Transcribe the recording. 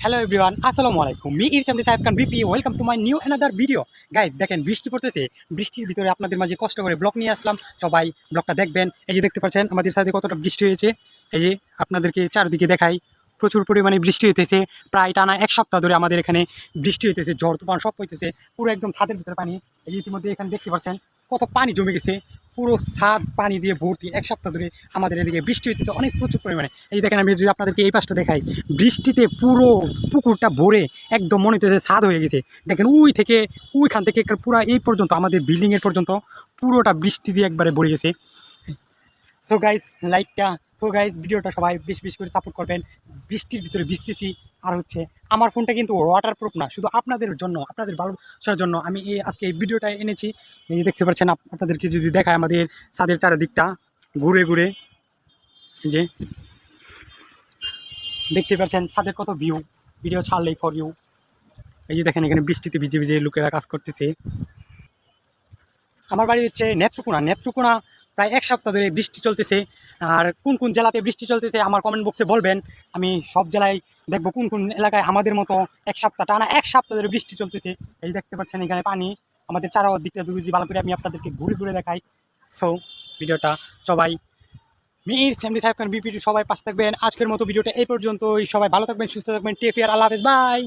Hello everyone, আসসালামু আলাইকুম। মি ইরশাদ সাহেব Khan BP, welcome to my new another video. Guys দেখেন বৃষ্টি পড়তেছে, বৃষ্টির ভিতরে আপনাদের মাঝে কষ্ট করে ব্লগ নিয়ে আসলাম। সবাই ব্লগটা দেখবেন। এই যে দেখতে পাচ্ছেন আমাদের সাথে কতটা বৃষ্টি হয়েছে। এই যে আপনাদেরকে চারদিকে দেখাই, প্রচুর পরিমাণে বৃষ্টি হইতেছে। প্রায় টানা এক সপ্তাহ ধরে আমাদের এখানে বৃষ্টি হইতেছে, ঝড় তুফান সব হইতেছে। পুরো একদম ছাদের ভিতরে পানি। এই যে ইতিমধ্যে এখানে দেখতে পাচ্ছেন কত পানি জমে গেছে, পুরো ছাদ পানি দিয়ে ভর্তি। এক সপ্তাহ ধরে আমাদের এদিকে বৃষ্টি হইতেছে অনেক প্রচুর পরিমাণে। এই দেখেন আমি যদি আপনাদেরকে এই পাশটা দেখাই, বৃষ্টিতে পুরো পুকুরটা ভরে একদম মনে হইতেছে ছাদ হয়ে গেছে। দেখেন ওইখান থেকে পুরো এই পর্যন্ত আমাদের বিল্ডিংয়ের পর্যন্ত পুরোটা বৃষ্টি দিয়ে একবারে ভরে গেছে। সো গাইস ভিডিওটা সবাই বেশি বেশি করে সাপোর্ট করবেন। বৃষ্টির ভিতরে ভিজতেছি, আর হচ্ছে আমার ফোনটা কিন্তু ওয়াটার প্রুফ না, শুধু আপনাদের জন্য, আপনাদের ভালোবাসার জন্য আমি আজকে এই ভিডিওটা এনেছি। এই যে দেখতে পাচ্ছেন, আপনাদেরকে যদি দেখায় আমাদের ছাদের চারিদিকটা ঘুরে ঘুরে, যে দেখতে পাচ্ছেন ছাদের কত ভিডিও ছাড়লেই ফর ইউ। এই যে দেখেন এখানে বৃষ্টিতে ভিজে ভিজে লোকেরা কাজ করতেছে। আমার বাড়ি হচ্ছে নেত্রকোনা। প্রায় এক সপ্তাহ ধরে বৃষ্টি চলতেছে। আর কোন কোন জেলাতে বৃষ্টি চলতেছে আমার কমেন্ট বক্সে বলবেন। আমি সব জেলায় দেখবো কোন কোন এলাকায় আমাদের মতো টানা এক সপ্তাহ ধরে বৃষ্টি চলতেছে। এই দেখতে পাচ্ছেন এখানে পানি, আমাদের চারদিকটা যদি ভালো করে আমি আপনাদেরকে ঘুরে ঘুরে দেখাই। সো ভিডিওটা সবাই মির ফ্যামিলি সাহেব খান বিপি সবাই পাশে থাকবেন। আজকের মতো ভিডিওটা এই পর্যন্তই। সবাই ভালো থাকবেন, সুস্থ থাকবেন, টেক কেয়ার, আল্লাহ হাফেজ, বাই।